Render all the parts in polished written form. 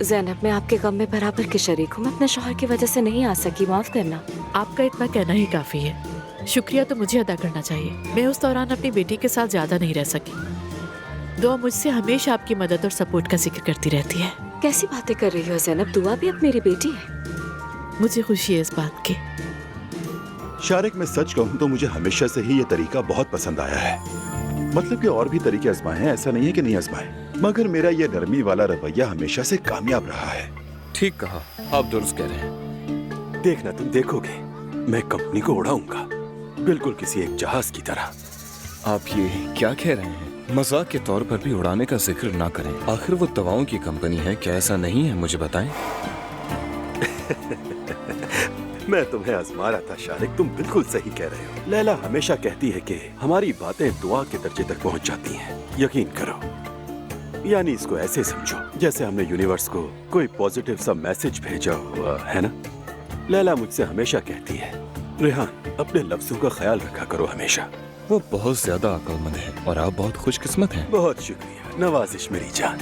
ज़ैनब, मैं आपके गम में बराबर की शरीक हूँ। मैं अपने शौहर की वजह से नहीं आ सकी, माफ करना। आपका इतना कहना ही काफी है। शुक्रिया तो मुझे अदा करना चाहिए। मैं उस दौरान अपनी बेटी के साथ ज्यादा नहीं रह सकी। दुआ मुझसे हमेशा आपकी मदद और सपोर्ट का जिक्र करती रहती है। कैसी बातें कर रही हो ज़ैनब? दुआ भी अब मेरी बेटी है। मुझे खुशी है इस बात की। शारिक, मैं सच कहूँ तो मुझे हमेशा से ही ये तरीका बहुत पसंद आया है। मतलब कि और भी तरीके आजमाए हैं, ऐसा नहीं है कि नहीं आजमाए, मगर मेरा ये नरमी वाला रवैया हमेशा से कामयाब रहा है। ठीक कहा, आप दुरुस्त कह रहे हैं। देखना, तुम देखोगे मैं कंपनी को उड़ाऊंगा, बिल्कुल किसी एक जहाज की तरह। आप ये क्या कह रहे हैं? मजाक के तौर पर भी उड़ाने का जिक्र ना करें। आखिर वो दवाओं की कंपनी है, क्या ऐसा नहीं है? मुझे बताएं। मैं तुम्हें आजमा रहा था शारिक, तुम बिल्कुल सही कह रहे हो। लैला हमेशा कहती है कि हमारी बातें दुआ के दर्जे तक पहुंच जाती हैं। यकीन करो, यानी इसको ऐसे समझो जैसे हमने यूनिवर्स को कोई पॉजिटिव सा मैसेज भेजा हुआ है ना। लैला मुझसे हमेशा कहती है, रेहान अपने लफ्जों का ख्याल रखा करो हमेशा। वो बहुत ज्यादा अक्लमंद है और आप बहुत खुशकिस्मत हैं। बहुत शुक्रिया, नवाजिश मेरी जान।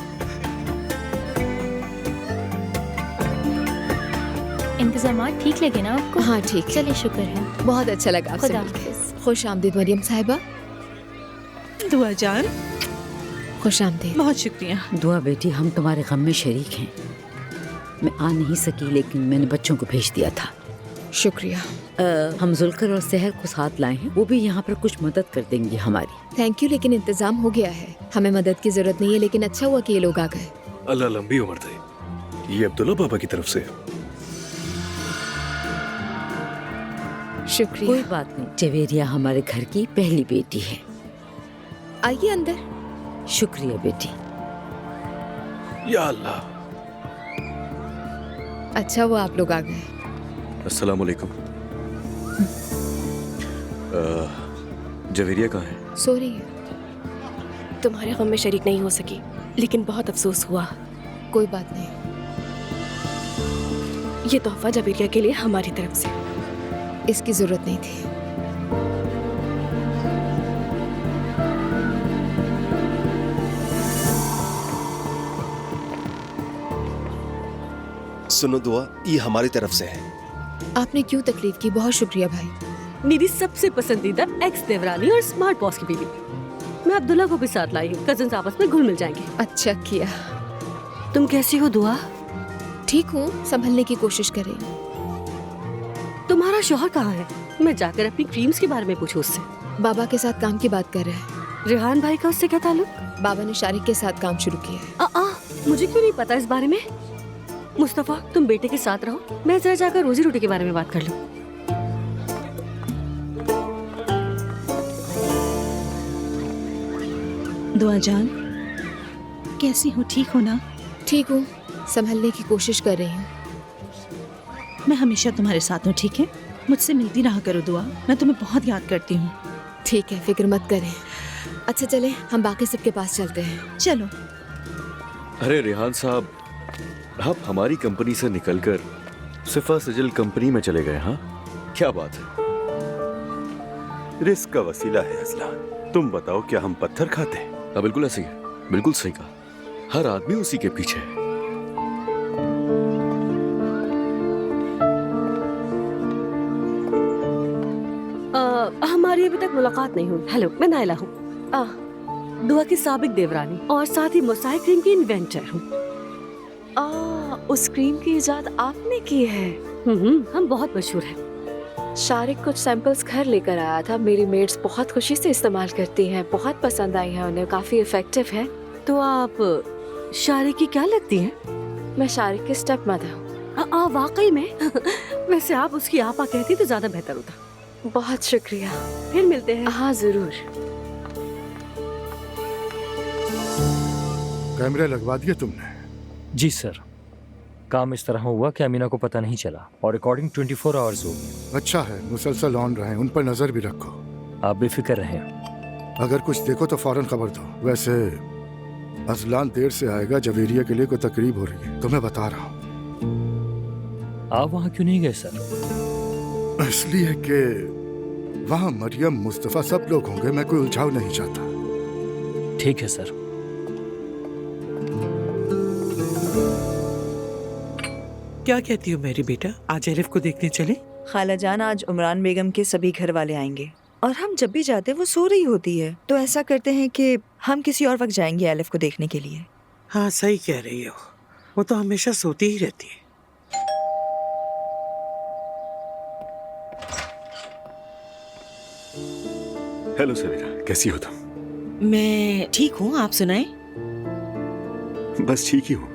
इंतजामात ठीक लगे ना आपको? हाँ ठीक। चलिए, शुक्र है। बहुत अच्छा लगा आपसे खुदा मिलकर। हाफिज। खुश आमदीद मरियम साहिबा। दुआ जान, खुश आमदीद। बहुत शुक्रिया। दुआ बेटी, हम तुम्हारे गम में शरीक हैं। मैं आ नहीं सकी लेकिन मैंने बच्चों को भेज दिया था। शुक्रिया। हम जुल्कर और सहर को साथ लाए हैं, वो भी यहाँ पर कुछ मदद कर देंगी हमारी। थैंक यू, लेकिन इंतजाम हो गया है, हमें मदद की जरूरत नहीं है। लेकिन अच्छा हुआ कि ये लोग आ गए। अल्लाह लंबी उम्र दे। ये अब्दुल्ला बाबा की तरफ से। शुक्रिया। कोई बात नहीं, जवेरिया हमारे घर की पहली बेटी है। आइए अंदर। शुक्रिया बेटी। या अल्लाह। अच्छा हुआ आप लोग आ गए। अस्सलाम वालेकुम। जवेरिया कहाँ है? सो रही है। तुम्हारे गम में शरीक नहीं हो सकी, लेकिन बहुत अफसोस हुआ। कोई बात नहीं। ये तोहफा जवेरिया के लिए हमारी तरफ से। इसकी जरूरत नहीं थी। सुनो दुआ, ये हमारी तरफ से है। आपने क्यों तकलीफ की? बहुत शुक्रिया भाई। मेरी सबसे पसंदीदा एक्स देवरानी और स्मार्ट बॉस की बीवी। मैं अब्दुल्ला को भी साथ लाई हूँ, कजिन्स आपस में घुल मिल जाएंगे। अच्छा किया। तुम कैसी हो दुआ? ठीक हूँ, संभलने की कोशिश करें। तुम्हारा शौहर कहाँ है? मैं जाकर अपनी क्रीम्स के बारे में पूछूं उससे। बाबा के साथ काम की बात कर रहे हैं। रेहान भाई का उससे क्या ताल्लुक? बाबा ने शारिक के साथ काम शुरू किया है। मुझे क्यों नहीं पता इस बारे में? मुस्तफा, तुम बेटे के साथ रहो, मैं जरा जाकर रोजी रोटी के बारे में बात कर लूं। दुआ जान, कैसी हो? ठीक हो ना? ठीक हूँ, संभलने की कोशिश कर रही हूँ। मैं हमेशा तुम्हारे साथ हूँ, ठीक है? मुझसे मिलती रहा करो दुआ, मैं तुम्हें बहुत याद करती हूँ। ठीक है, फिक्र मत करें। अच्छा चले, हम बाकी सबके पास चलते हैं। चलो। अरे रेहान साहब, आप हमारी कंपनी से निकलकर सिफा सिजिल कंपनी में चले गए। हाँ, क्या बात है? रिस्क का वसीला है असलान। तुम बताओ, क्या हम पत्थर खाते हैं? बिल्कुल ऐसे ही है, बिल्कुल सही कहा। हर आदमी उसी के पीछे है। हमारी अभी तक मुलाकात नहीं हुई। हेलो, मैं नायला हूँ, दुआ की साबिक देवरानी और साथ ही मोसाई क्रीम की इन्वेंटर हूँ। उस क्रीम की इजाद आपने की है? हम बहुत मशहूर हैं। शारिक कुछ सैंपल्स घर लेकर आया था, मेरी मेड्स बहुत खुशी से इस्तेमाल करती हैं, बहुत पसंद आई है उन्हें, काफी इफेक्टिव है। तो आप शारिक की क्या लगती हैं? मैं शारिक की स्टेप मदर हूँ। वाकई में? वैसे आप उसकी आपा कहती तो ज्यादा बेहतर होता। बहुत शुक्रिया। फिर मिलते हैं। हाँ जरूर। कैमरे लगवा दिए तुमने? जी सर, काम इस तरह हुआ कि अमीना को पता नहीं चला और रिकॉर्डिंग 24 आवर्स हो गई। अच्छा है, मुसलसल ऑन रहे, उन पर नजर भी रखो। आप बेफिक्र रहें। अगर कुछ देखो तो फौरन खबर दो। वैसे अजलान देर से आएगा, जवेरिया के लिए कोई तकरीब हो रही है, तो मैं बता रहा हूँ। आप वहाँ क्यों नहीं गए सर? इसलिए कि वहाँ मरियम, मुस्तफा सब लोग होंगे, मैं कोई उलझाव नहीं चाहता। ठीक है सर। क्या कहती हो मेरी बेटा, आज एलिफ को देखने चले? खाला जान, आज उमरान बेगम के सभी घर वाले आएंगे और हम जब भी जाते हैं वो सो रही होती है, तो ऐसा करते हैं कि हम किसी और वक्त जाएंगे एलिफ को देखने के लिए। हाँ सही कह रही हो, वो तो हमेशा सोती ही रहती है। हेलो सवेरा, कैसी हो तुम? मैं ठीक हूँ, आप सुनाएं? बस ठीक ही हूँ।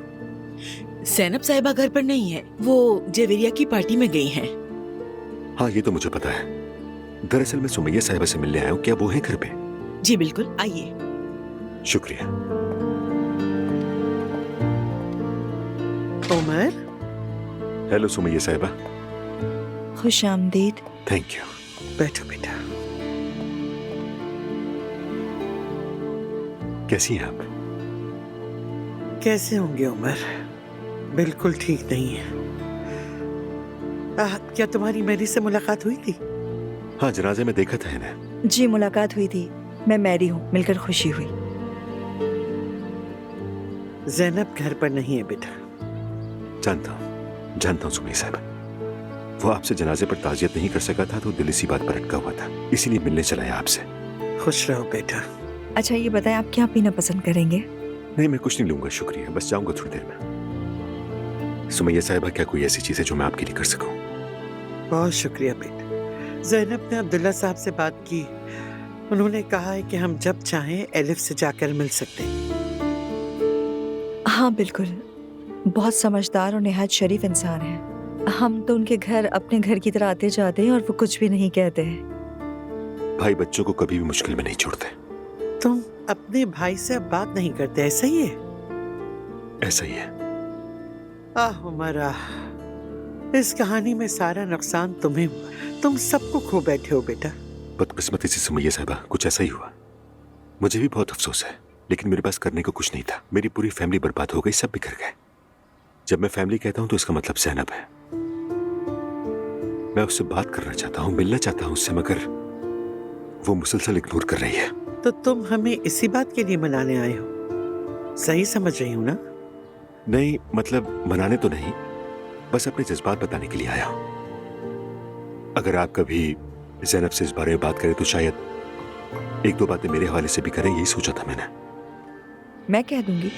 सैनब साहिबा घर पर नहीं है, वो जवेरिया की पार्टी में गई हैं। हाँ ये तो मुझे पता है। दरअसल मैं सुमैया साहिबा से मिलने आया हूँ, क्या वो है घर पे? जी बिल्कुल, आइए। शुक्रिया। उमर। हेलो सुमैया साहिबा। खुश आमदीद। Thank you. बैठो बेटा। कैसी हैं आप? कैसे होंगे उमर, बिल्कुल ठीक नहीं है। क्या तुम्हारी मैरी से मुलाकात हुई थी? हाँ जनाजे में देखा था इन्हें। जी मुलाकात हुई थी, मैं मैरी हूँ, मिलकर खुशी हुई। ज़ैनब घर पर नहीं है बेटा। जानता हूँ सुमैया साहिबा। वो आपसे जनाजे पर ताज़ियत नहीं कर सका था तो दिल इसी बात पर अटका हुआ था, इसीलिए मिलने चला है आपसे। खुश रहो बेटा। अच्छा ये बताएं, आप क्या पीना पसंद करेंगे? नहीं मैं कुछ नहीं लूंगा, शुक्रिया, बस जाऊंगा थोड़ी देर में। सुमैया साहिबा, क्या कोई ऐसी चीज है जो मैं आपके लिए कर सकूं? बहुत शुक्रिया बेटा। ज़ैनब ने अब्दुल्ला साहब से बात की, उन्होंने कहा है कि हम जब चाहें एलिफ से जाकर मिल सकते हैं। हाँ बिल्कुल, बहुत समझदार और निहायत शरीफ इंसान है। हम तो उनके घर अपने घर की तरह आते जाते हैं और वो कुछ भी नहीं कहते हैं। भाई बच्चों को कभी भी मुश्किल में नहीं छोड़ते। तुम अपने भाई से अब बात नहीं करते, ऐसा ही है? ऐसा ही है। आह उमर आह, इस कहानी में सारा नुकसान तुम्हें हुआ, तुम सबको खो बैठे हो बेटा। बदकिस्मती से सुमैया साहिबा कुछ ऐसा ही हुआ। मुझे भी बहुत अफसोस है, लेकिन मेरे पास करने को कुछ नहीं था। मेरी पूरी फैमिली बर्बाद हो गई, सब बिखर गए। जब मैं फैमिली कहता हूँ तो इसका मतलब ज़ैनब है। मैं उससे बात करना चाहता हूँ, मिलना चाहता हूँ उससे, मगर वो मुसलसल इग्नोर कर रही है। तो तुम हमें इसी बात के लिए मनाने आए हो, सही समझ रही हूँ ना? नहीं मतलब मनाने तो नहीं, बस अपने जज्बात बताने के लिए आया हूँ। अगर आप कभी ज़ैनब से इस बारे में बात करें तो शायद एक दो बातें मेरे हवाले से भी करें, यही सोचा था मैंने। मैं कह दूंगी।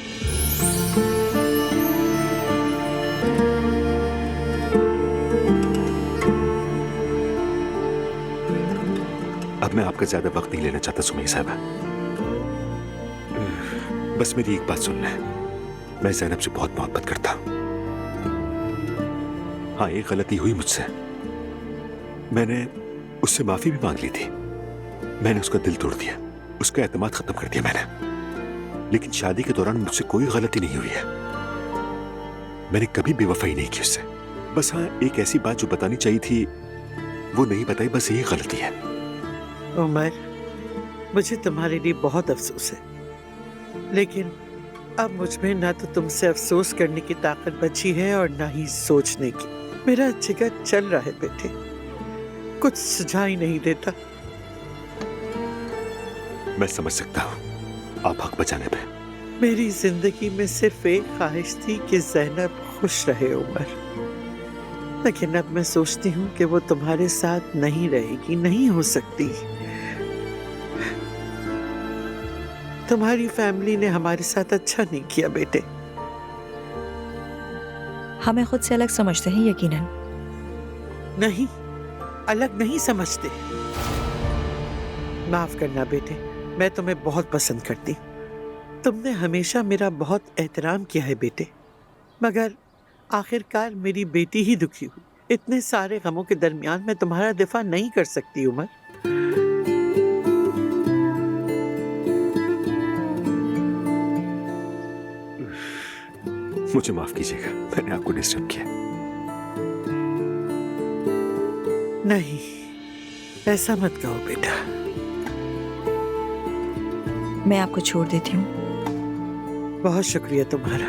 अब मैं आपका ज्यादा वक्त नहीं लेना चाहता सुमैया साहिबा, बस मेरी एक बात सुन लें। मैं ज़ैनब से बहुत मोहब्बत करता हूं। हाँ एक गलती हुई मुझसे, मैंने उससे माफी भी मांग ली थी। मैंने उसका दिल तोड़ दिया, उसका एतमाद खत्म कर दिया मैंने। लेकिन शादी के दौरान मुझसे कोई गलती नहीं हुई है, मैंने कभी बेवफाई नहीं की उससे। बस हाँ एक ऐसी बात जो बतानी चाहिए थी वो नहीं बताई, बस यही गलती है। उमर, मुझे तुम्हारे लिए बहुत अफसोस है, लेकिन अब मुझ में ना तो तुमसे अफसोस करने की ताकत बची है और ना ही सोचने की। मेरा जिगर चल रहा है बेटे, कुछ सुझाव ही नहीं देता। मैं समझ सकता हूँ आप हक बचाने पे। मेरी जिंदगी में सिर्फ एक ख्वाहिश थी कि ज़ैनब खुश रहे उमर, लेकिन अब मैं सोचती हूँ कि वो तुम्हारे साथ नहीं रहेगी, नहीं हो सकती। तुम्हारी फैमिली ने हमारे साथ अच्छा नहीं किया बेटे। हमें खुद से अलग समझते हैं यकीनन। नहीं, अलग नहीं समझते। माफ करना बेटे, मैं तुम्हें बहुत पसंद करती। तुमने हमेशा मेरा बहुत एहतराम किया है बेटे, मगर आखिरकार मेरी बेटी ही दुखी हुई। इतने सारे गमों के दरमियान मैं तुम्हारा दिफा नहीं कर सकती उमर। मुझे माफ कीजिएगा, मैंने आपको डिस्टर्ब किया। नहीं, ऐसा मत कहो बेटा। मैं आपको छोड़ देती हूँ। बहुत शुक्रिया तुम्हारा।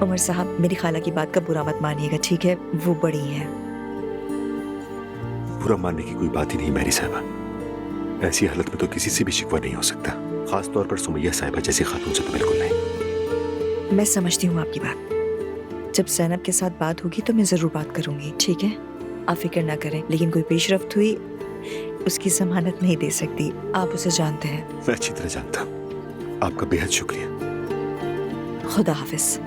उमर साहब, मेरी खाला की बात का बुरा मत मानिएगा, ठीक है? वो बड़ी है। बुरा मानने की कोई बात ही नहीं मैरी साहबा, ऐसी हालत में तो किसी से भी शिकवा नहीं हो सकता, खास तौर पर सुमैया साहिबा जैसी खातून से तो बिल्कुल नहीं। मैं समझती हूँ आपकी बात। जब ज़ैनब के साथ बात होगी तो मैं ज़रूर बात करूँगी, ठीक है? आप फिक्र ना करें, लेकिन कोई पेशरफ्त हुई उसकी जमानत नहीं दे सकती, आप उसे जानते हैं। मैं अच्छी तरह जानता हूँ। आपका बेहद शुक्रिया। खुदा हाफिज।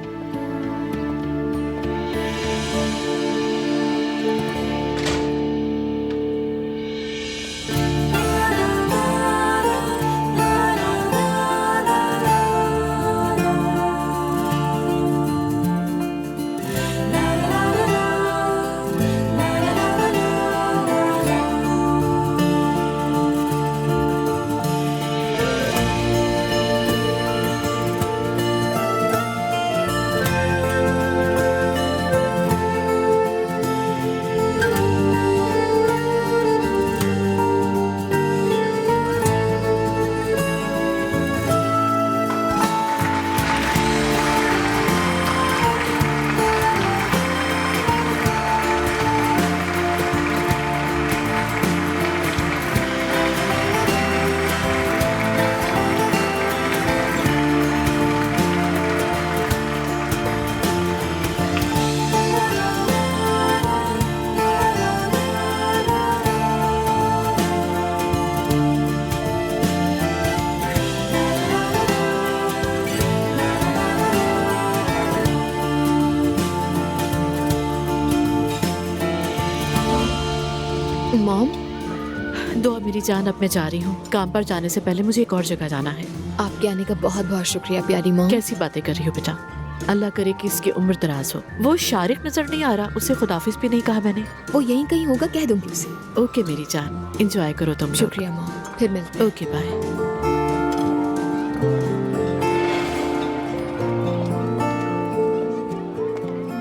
मॉम, दुआ मेरी जान, अब मैं जा रही हूँ। काम पर जाने से पहले मुझे एक और जगह जाना है। आपके आने का बहुत बहुत शुक्रिया प्यारी मॉम। कैसी बातें कर रही हो बेटा? अल्लाह करे कि इसकी उम्र दराज हो। वो शारिक नजर नहीं आ रहा, उसे खुदाफिज भी नहीं कहा मैंने। वो यहीं कहीं होगा, कह दूंगी उसे। ओके मेरी जान, एंजॉय करो तुम। शुक्रिया मॉम, फिर मिलते। Okay bye.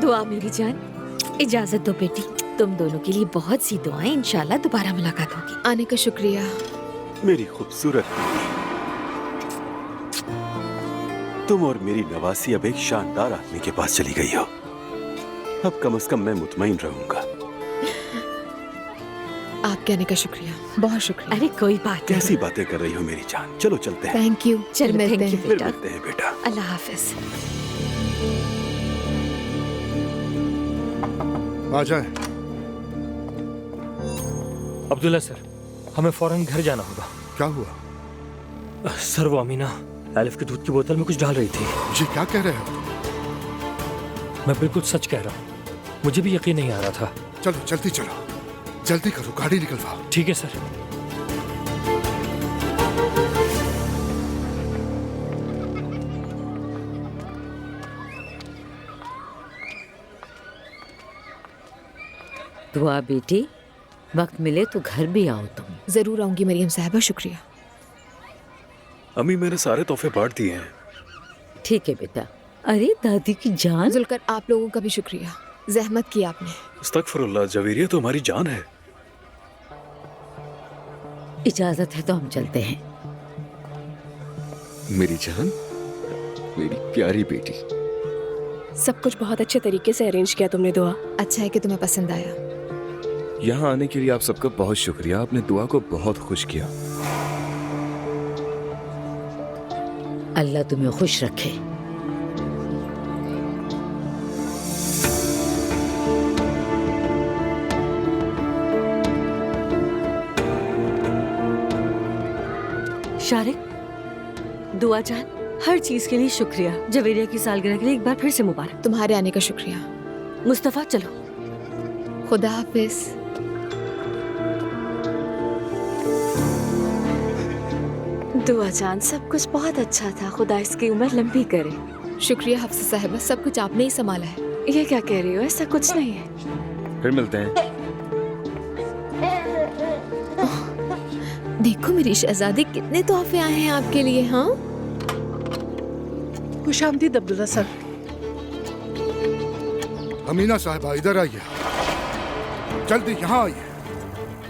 दुआ मेरी जान, इजाजत दो बेटी। तुम दोनों के लिए बहुत सी दुआएं, इंशाल्लाह दोबारा मुलाकात होगी। आने का शुक्रिया मेरी खूबसूरत बेटी। तुम और मेरी नवासी अब एक शानदार आदमी के पास चली गई हो। अब कम से कम मैं मुतमईन रहूंगा। आपके आने का शुक्रिया, बहुत शुक्रिया। अरे कोई बात नहीं। कैसी बातें कर रही हो मेरी जान। चलो चलते हैं। Thank you. चलो मिलते हैं। फिर मिलते हैं बेटा। अल्लाह हाफिज। आ जाए। अब्दुल्ला सर, हमें फौरन घर जाना होगा। क्या हुआ? सर वो अमीना एलिफ के दूध की बोतल में कुछ डाल रही थी। जी क्या कह रहे हो? मैं बिल्कुल सच कह रहा हूँ, मुझे भी यकीन नहीं आ रहा था। चलो जल्दी चलो, जल्दी करो, गाड़ी निकलवाओ। ठीक है सर। दुआ बेटी, वक्त मिले तो घर भी आओ तुम। जरूर आऊंगी मरियम साहिबा, शुक्रिया। अम्मी मैंने सारे तोहफे बांट दिए हैं। ठीक है बेटा। अरे दादी की जान। जुलकर आप लोगों का भी शुक्रिया, जहमत की आपने। अस्तगफिरुल्लाह, जवेरिया तो हमारी जान है। इजाजत है तो हम चलते हैं। मेरी जान, मेरी प्यारी बेटी। सब कुछ बहुत अच्छे तरीके से अरेंज किया तुमने दुआ। अच्छा है कि तुम्हें पसंद आया। यहाँ आने के लिए आप सबका बहुत शुक्रिया। आपने दुआ को बहुत खुश किया। अल्लाह तुम्हें खुश रखे। शारिक, दुआ जान, हर चीज के लिए शुक्रिया। जवेरिया की सालगिरह के लिए एक बार फिर से मुबारक। तुम्हारे आने का शुक्रिया। मुस्तफा चलो। खुदा हाफिज। दुआ जान, सब कुछ बहुत अच्छा था। खुदा इसकी उम्र लंबी करे। शुक्रिया हफ्सा साहिबा, सब कुछ आपने ही संभाला है। ये क्या कह रही हो? ऐसा कुछ नहीं है। फिर मिलते हैं। देखो मेरी शहजादी, कितने तोहफे आए हैं आपके लिए। हाँ, खुशामदीद अब्दुल्ला सर। अमीना साहिबा इधर आइए, जल्दी यहाँ आइए।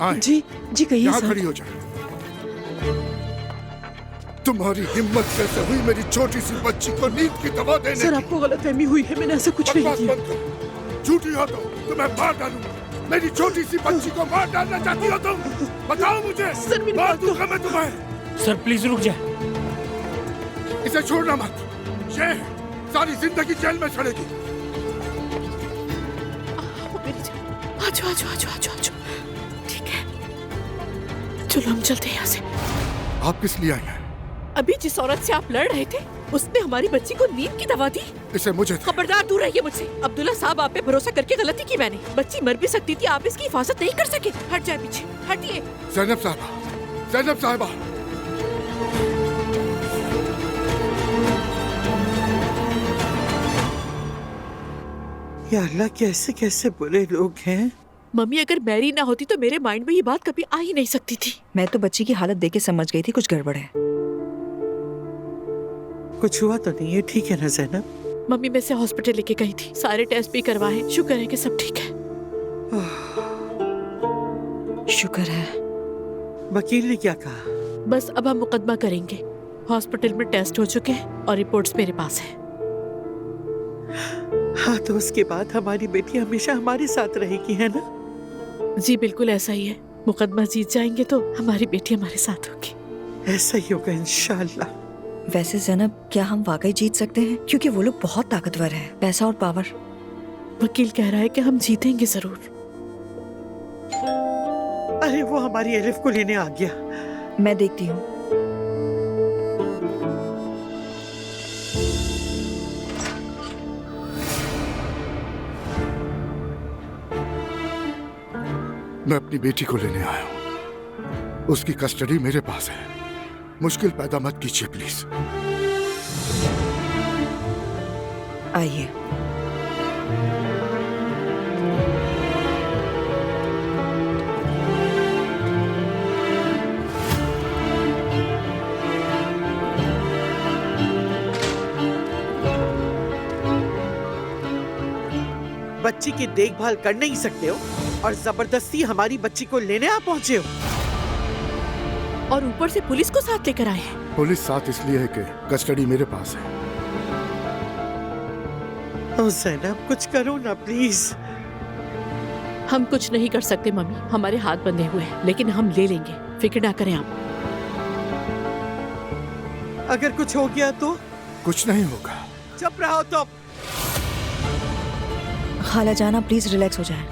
आए। जी जी कहिए यहाँ सर। खड़ी हो जाए। तुम्हारी हिम्मत कैसे हुई मेरी छोटी सी बच्ची को नींद की दवा देने सर की? आपको गलतफहमी हुई है, मैंने ऐसा कुछ नहीं बकवास किया। बंद करो। झूठी हो तो तुम्हें मार डालूंगा। मेरी छोटी सी बच्ची को मार डालना चाहती हो तुम? बताओ मुझे। मार दूंगा मैं तुम्हें। सर प्लीज रुक जाए। इसे छोड़ना मत, ये सारी जिंदगी जेल में सड़ेगी। आजो आजो आजो आजो आजो। ठीक है, चलो हम चलते हैं यहाँ से। आप किस लिए आई हैं? अभी जिस औरत से आप लड़ रहे थे, उसने हमारी बच्ची को नींद की दवा दी। इसे मुझे खबरदार, दूर रहिए मुझसे। अब्दुल्ला साहब, आप पे भरोसा करके गलती की मैंने। बच्ची मर भी सकती थी, आप इसकी हिफाजत नहीं कर सके। हट जाए पीछे, हटिए। ज़ैनब साहबा, ज़ैनब साहबा। या अल्लाह, कैसे कैसे बुरे लोग हैं। मम्मी, अगर मैरी ना होती तो मेरे माइंड में ये बात कभी आ ही नहीं सकती थी। मैं तो बच्ची की हालत देख के समझ गई थी कुछ गड़बड़ है। कुछ हुआ तो नहीं है? ठीक है ना ज़ैनब? मम्मी, मैं से हॉस्पिटल लेके गई थी, सारे टेस्ट भी करवाए, शुक्र है कि सब ठीक है। शुक्र है। वकील ने क्या कहा? बस अब हम मुकदमा करेंगे। हॉस्पिटल में टेस्ट हो चुके हैं और रिपोर्ट्स मेरे पास है। हाँ, तो उसके बाद हमारी बेटी हमेशा हमारे साथ रहेगी, है ना? जी बिल्कुल ऐसा ही है। मुकदमा जीत जाएंगे तो हमारी बेटी हमारे साथ होगी। ऐसा ही होगा इंशाल्लाह। वैसे ज़ैनब, क्या हम वाकई जीत सकते हैं? क्योंकि वो लोग बहुत ताकतवर हैं, पैसा और पावर। वकील कह रहा है कि हम जीतेंगे जरूर। अरे वो हमारी एलिफ को लेने आ गया। मैं देखती हूँ। मैं अपनी बेटी को लेने आया हूँ। उसकी कस्टडी मेरे पास है। मुश्किल पैदा मत कीजिए प्लीज। आइए। बच्ची की देखभाल कर नहीं सकते हो और जबरदस्ती हमारी बच्ची को लेने आ पहुंचे हो। और ऊपर से पुलिस को साथ लेकर आए हैं। पुलिस साथ इसलिए है कि कस्टडी मेरे पास है। ओ ज़ैनब, कुछ करो ना प्लीज। हम कुछ नहीं कर सकते मम्मी, हमारे हाथ बंधे हुए हैं, लेकिन हम ले लेंगे, फिक्र ना करें आप। अगर कुछ हो गया तो? कुछ नहीं होगा। चुप रहो तो। खाला जाना, प्लीज रिलैक्स हो जाए।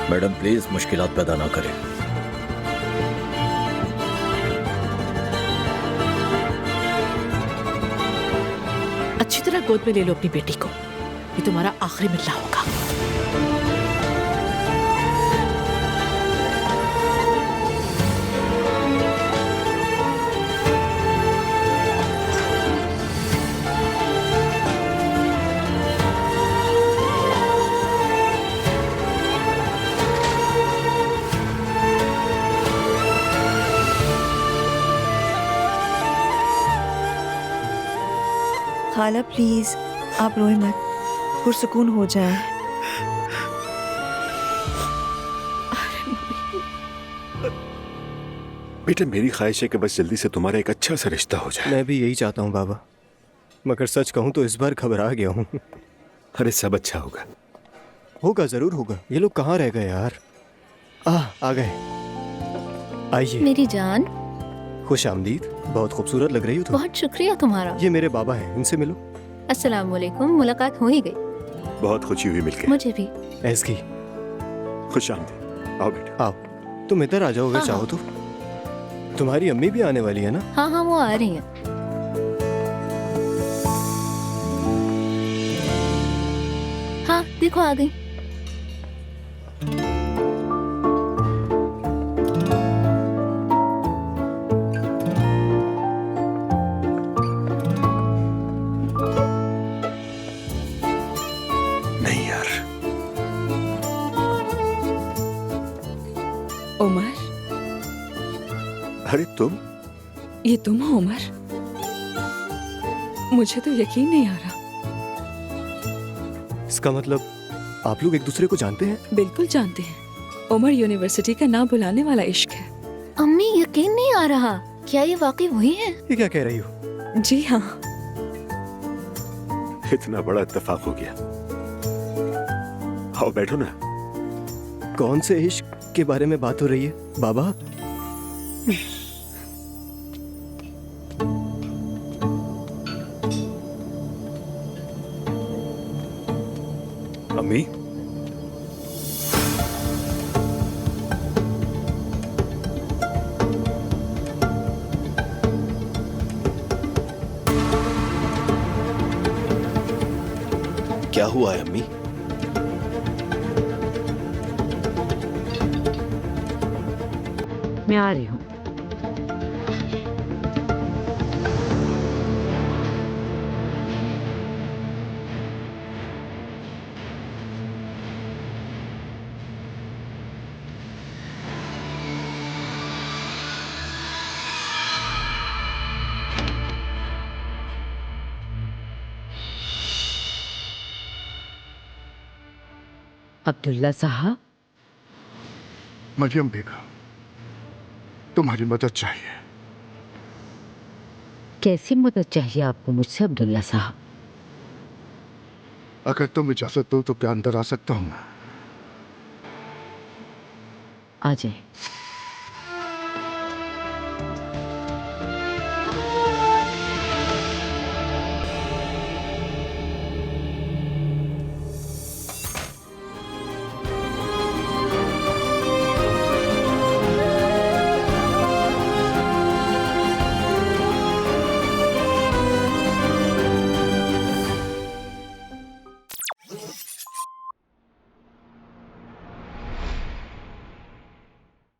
मैडम प्लीज मुश्किलात पैदा ना करें। अच्छी तरह गोद में ले लो अपनी बेटी को, ये तुम्हारा आखिरी मिलना होगा। खाला प्लीज, आप रोए मत, पुरसुकून हो जाए। बेटा, मेरी ख्वाहिश है कि बस जल्दी से तुम्हारा एक अच्छा सा रिश्ता हो जाए। मैं भी यही चाहता हूँ बाबा, मगर सच कहूँ तो इस बार घबरा गया हूँ। अरे सब अच्छा होगा। होगा, जरूर होगा। ये लोग कहाँ रह गए यार? आ गए। आइए। मेरी जान, खुश आमदीद। बहुत खूबसूरत लग रही हो तुम। बहुत शुक्रिया तुम्हारा। ये मेरे बाबा हैं, इनसे मिलो। अस्सलाम वालेकुम। मुलाकात हो ही गई। बहुत खुशी हुई मिलकर। मुझे भी। ऐसकी, खुश आमदीद। आओ बेटा। आओ, तुम इधर आ जाओ अगर हाँ, चाहो तो। तुम्हारी अम्मी भी आने वाली है ना? हाँ हाँ, वो आ रही है। हाँ देखो, आ गई। नहीं यार। उमर, अरे तुम? ये तुम हो उमर? मुझे तो यकीन नहीं आ रहा। इसका मतलब आप लोग एक दूसरे को जानते हैं? बिल्कुल जानते हैं। उमर यूनिवर्सिटी का ना भुलाने वाला इश्क है। अम्मी, यकीन नहीं आ रहा। क्या ये वाकई वही है? ये क्या कह रही हो? जी हाँ। इतना बड़ा इत्तेफाक हो गया। आओ बैठो ना। कौन से इश्क के बारे में बात हो रही है बाबा? अम्मी, क्या हुआ है अम्मी? मैं आ रही हूँ। अब्दुल्ला साहब, मरियम बेगम, तुम्हारी मदद चाहिए। कैसी मदद चाहिए आपको मुझसे अब्दुल्ला साहब? अगर तुम इजाजत दो तो क्या अंदर आ सकता हूँ? आ जाए।